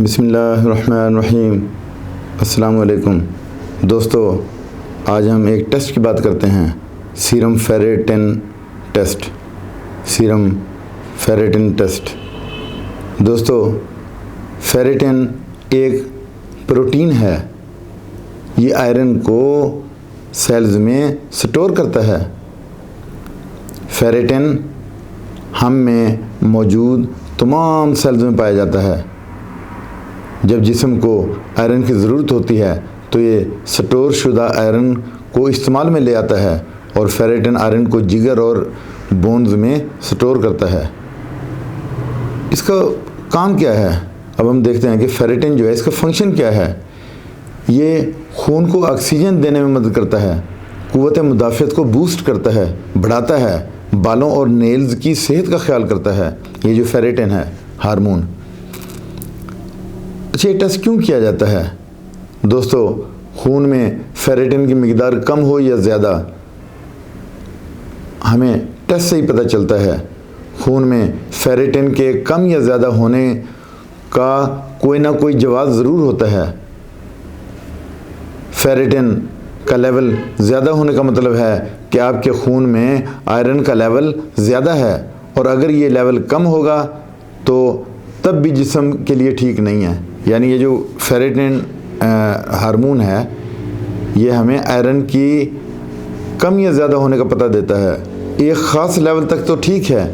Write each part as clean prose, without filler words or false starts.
बिस्मिल्लाहिर्रहमानिर्रहीम। अस्सलामु अलैकुम दोस्तों, आज हम एक टेस्ट की बात करते हैं, serum ferritin test. Serum ferritin test दोस्तों, फेरेटिन एक प्रोटीन है। ये आयरन को सेल्स में स्टोर करता है। फेरेटिन हम में मौजूद तमाम सेल्स में पाया जाता है। जब जिस्म को आयरन की ज़रूरत होती है तो ये स्टोर शुदा आयरन को इस्तेमाल में ले आता है और फेरेटिन आयरन को जिगर और बोन्स में स्टोर करता है। इसका काम क्या है, अब हम देखते हैं कि फेरेटिन जो है इसका फंक्शन क्या है। ये खून को ऑक्सीजन देने में मदद करता है, कुव्वत मुदाफ़ियत को बूस्ट करता है, बढ़ाता है, बालों और नेल्स की सेहत का ख्याल करता है। ये जो फेरेटिन है हार्मोन। अच्छा, ये टेस्ट क्यों किया जाता है दोस्तों? खून में फेरेटिन की मिकदार कम हो या ज़्यादा, हमें टेस्ट से ही पता चलता है। खून में फेरेटिन के कम या ज़्यादा होने का कोई ना कोई जवाब ज़रूर होता है। फेरेटिन का लेवल ज़्यादा होने का मतलब है कि आपके खून में आयरन का लेवल ज़्यादा है, और अगर ये लेवल कम होगा तो तब भी जिस्म के लिए ठीक नहीं है। यानी ये जो फेरेटिन हार्मोन है ये हमें आयरन की कम या ज़्यादा होने का पता देता है। एक ख़ास लेवल तक तो ठीक है,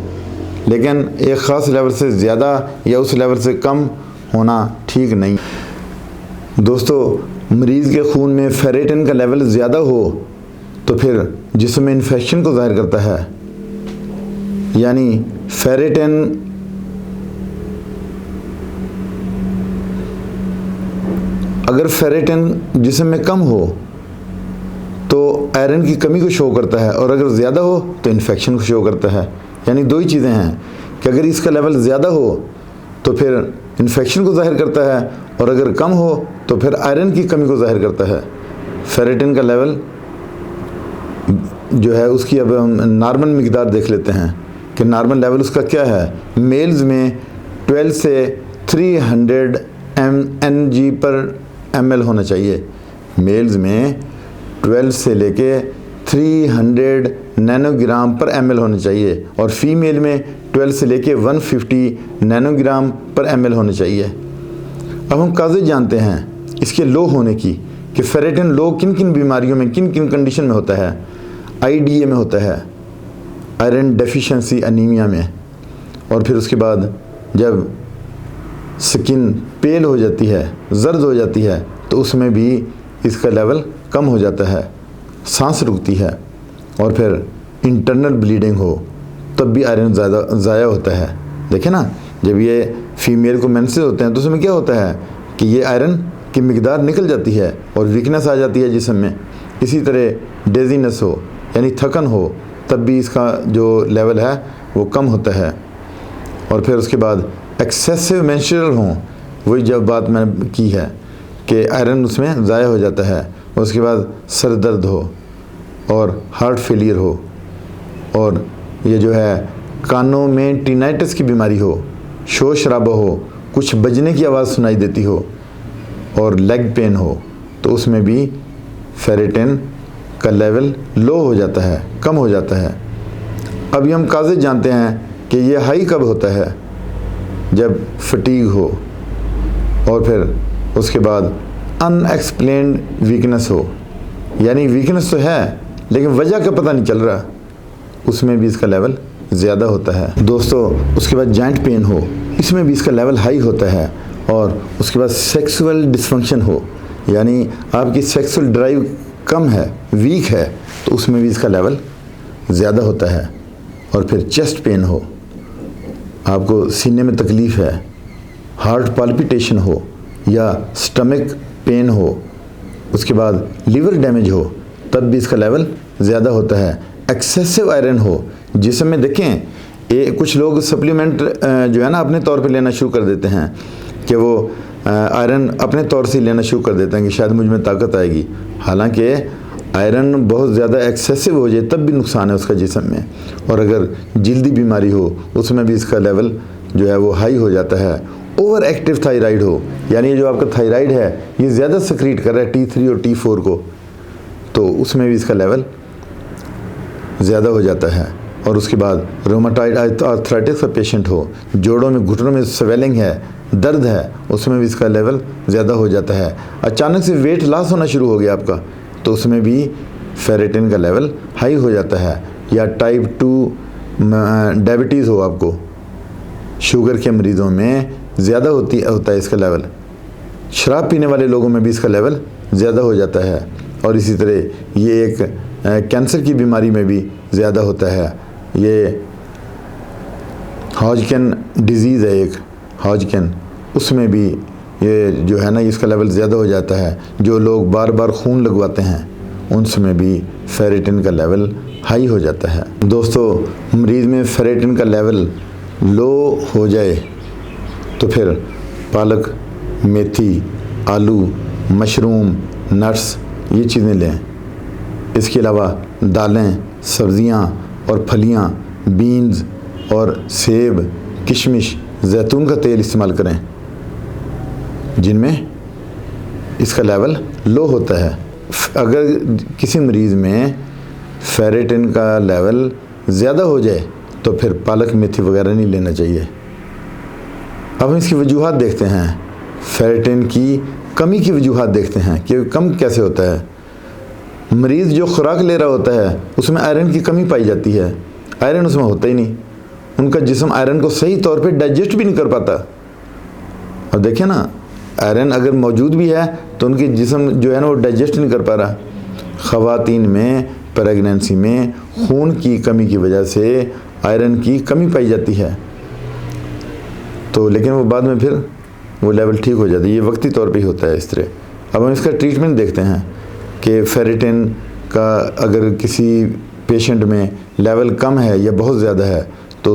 लेकिन एक ख़ास लेवल से ज़्यादा या उस लेवल से कम होना ठीक नहीं। दोस्तों, मरीज़ के खून में फेरेटिन का लेवल ज़्यादा हो तो फिर जिस्म में इन्फेक्शन को ज़ाहिर करता है। यानी फेरेटिन अगर फेरेटिन जिस्म में कम हो तो आयरन की कमी को शो करता है, और अगर ज़्यादा हो तो इन्फेक्शन को शो करता है। यानी दो ही चीज़ें हैं कि अगर इसका लेवल ज़्यादा हो तो फिर इन्फेक्शन को ज़ाहिर करता है, और अगर कम हो तो फिर आयरन की कमी को ज़ाहिर करता है। फेरेटिन का लेवल जो है उसकी अब हम नॉर्मल मिकदार देख लेते हैं कि नॉर्मल लेवल उसका क्या है। मेल्स में 12 से 300 mg पर ml होना चाहिए। मेल्स में 12 से लेके 300 नैनोग्राम पर ml होना चाहिए, और फीमेल में 12 से लेके 150 नैनोग्राम पर ml होना चाहिए। अब हम काज़े जानते हैं इसके लो होने की, कि फेरेटिन लो किन किन बीमारियों में, किन किन कंडीशन में होता है। IDA में होता है, आयरन डेफिशिएंसी अनीमिया में, और फिर उसके बाद जब स्किन पेल हो जाती है, जर्द हो जाती है, तो उसमें भी इसका लेवल कम हो जाता है, सांस रुकती है, और फिर इंटरनल ब्लीडिंग हो तब भी आयरन ज़ाया होता है। देखें ना, जब ये फीमेल को मेंसेस होते हैं तो उसमें क्या होता है कि ये आयरन की मिकदार निकल जाती है और वीकनेस आ जाती है जिस्म में। इसी तरह डेजीनेस हो यानी थकन हो तब भी इसका जो लेवल है वो कम होता है। और फिर उसके बाद एक्सेसिव मेंस्ट्रुअल हों, वही जब बात मैंने की है कि आयरन उसमें ज़ाया हो जाता है। उसके बाद सर दर्द हो और हार्ट फेलियर हो, और ये जो है कानों में टिनाइटिस की बीमारी हो, शोर शराबा हो, कुछ बजने की आवाज़ सुनाई देती हो, और लेग पेन हो, तो उसमें भी फेरेटिन का लेवल लो हो जाता है, कम हो जाता है। अभी हम काज़े जानते हैं कि ये हाई कब होता है, जब फटीग हो, और फिर उसके बाद अनएक्सप्लेन्ड वीकनेस हो। यानी वीकनेस तो है लेकिन वजह का पता नहीं चल रहा, उसमें भी इसका लेवल ज़्यादा होता है। दोस्तों, उसके बाद जॉइंट पेन हो, इसमें भी इसका लेवल हाई होता है। और उसके बाद सेक्सुअल डिसफंक्शन हो, यानी आपकी सेक्सुअल ड्राइव कम है, वीक है, तो उसमें भी इसका लेवल ज़्यादा होता है। और फिर चेस्ट पेन हो, आपको सीने में तकलीफ़ है, हार्ट पाल्पिटेशन हो या स्टमक पेन हो, उसके बाद लीवर डैमेज हो, तब भी इसका लेवल ज़्यादा होता है। एक्सेसिव आयरन हो, जिसमें देखें कुछ लोग सप्लीमेंट जो है ना अपने तौर पे लेना शुरू कर देते हैं कि वो आयरन अपने तौर से लेना शुरू कर देते हैं कि शायद मुझ में ताकत आएगी। हालांकि आयरन बहुत ज़्यादा एक्सेसिव हो जाए तब भी नुकसान है उसका जिस्म में, और अगर जल्दी बीमारी हो उसमें भी इसका लेवल जो है वो हाई हो जाता है। ओवर एक्टिव थायराइड हो, यानी ये जो आपका थायराइड है ये ज़्यादा सक्रीट कर रहा है T3 और T4 को, तो उसमें भी इसका लेवल ज़्यादा हो जाता है। और उसके बाद रोमाटॉइड आर्थराइटिस का पेशेंट हो, जोड़ों में घुटनों में स्वेलिंग है, दर्द है, उसमें भी इसका लेवल ज़्यादा हो जाता है। अचानक से वेट लॉस होना शुरू हो गया आपका, तो उसमें भी फेरेटिन का लेवल हाई हो जाता है। या टाइप 2 डायबिटीज़ हो आपको, शुगर के मरीज़ों में ज़्यादा होता है इसका लेवल। शराब पीने वाले लोगों में भी इसका लेवल ज़्यादा हो जाता है। और इसी तरह ये एक कैंसर की बीमारी में भी ज़्यादा होता है। ये हॉजकिन डिजीज़ है एक, हॉजकिन, उसमें भी ये जो है ना इसका लेवल ज़्यादा हो जाता है। जो लोग बार बार खून लगवाते हैं उनमें भी फेरेटिन का लेवल हाई हो जाता है। दोस्तों, मरीज़ में फेरेटिन का लेवल लो हो जाए तो फिर पालक, मेथी, आलू, मशरूम, नट्स ये चीज़ें लें। इसके अलावा दालें, सब्ज़ियाँ और फलियाँ, बीन्स और सेब, किशमिश, जैतून का तेल इस्तेमाल करें जिनमें इसका लेवल लो होता है। अगर किसी मरीज़ में फेरेटिन का लेवल ज़्यादा हो जाए तो फिर पालक, मेथी वगैरह नहीं लेना चाहिए। अब हम इसकी वजूहात देखते हैं, फेरेटिन की कमी की वजूहात देखते हैं कि कम कैसे होता है। मरीज़ जो खुराक ले रहा होता है उसमें आयरन की कमी पाई जाती है, आयरन उसमें होता ही नहीं, उनका जिस्म आयरन को सही तौर पे डाइजेस्ट भी नहीं कर पाता। अब देखिए ना, आयरन अगर मौजूद भी है तो उनकी जिस्म जो है ना वो डाइजेस्ट नहीं कर पा रहा। ख़वातीन में प्रेगनेंसी में खून की कमी की वजह से आयरन की कमी पाई जाती है, तो लेकिन वो बाद में फिर वो लेवल ठीक हो जाता है। ये वक्ती तौर पे ही होता है इस तरह। अब हम इसका ट्रीटमेंट देखते हैं कि फेरेटिन का अगर किसी पेशेंट में लेवल कम है या बहुत ज़्यादा है तो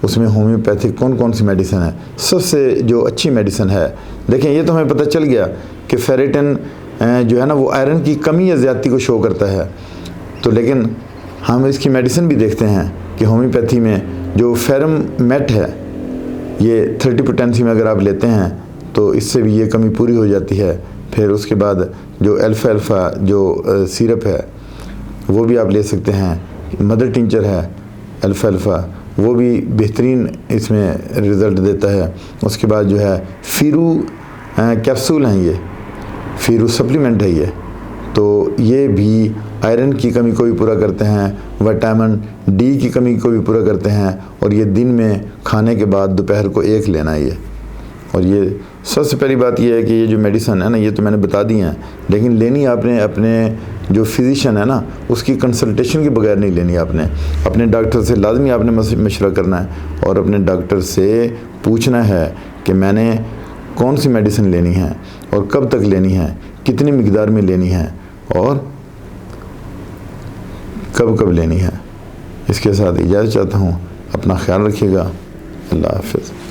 उसमें होम्योपैथिक कौन कौन सी मेडिसिन है। सबसे जो अच्छी मेडिसिन है, देखें ये तो हमें पता चल गया कि फेरेटिन जो है ना वो आयरन की कमी या ज़्यादती को शो करता है, तो लेकिन हम इसकी मेडिसिन भी देखते हैं कि होम्योपैथी में जो फेरम मेट है ये 30 पोटेंसी में अगर आप लेते हैं तो इससे भी ये कमी पूरी हो जाती है। फिर उसके बाद जो अल्फ़ा जो सिरप है वो भी आप ले सकते हैं। मदर टिंचर है अल्फ़ा, वो भी बेहतरीन इसमें रिज़ल्ट देता है। उसके बाद जो है फीरू कैप्सूल हैं, ये फीरू सप्लीमेंट है ये, तो ये भी आयरन की कमी को भी पूरा करते हैं, विटामिन डी की कमी को भी पूरा करते हैं। और ये दिन में खाने के बाद दोपहर को एक लेना है ये। और ये सबसे पहली बात ये है कि ये जो मेडिसिन है ना ये तो मैंने बता दी हैं, लेकिन लेनी आपने अपने जो फिजिशियन है ना उसकी कंसल्टेशन के बगैर नहीं लेनी। आपने अपने डॉक्टर से लाजमी आपने मशवरा करना है और अपने डॉक्टर से पूछना है कि मैंने कौन सी मेडिसिन लेनी है और कब तक लेनी है, कितनी मिकदार में लेनी है और कब कब लेनी है। इसके साथ इजाज़त चाहता हूँ, अपना ख्याल रखिएगा। अल्लाह हाफ़िज़।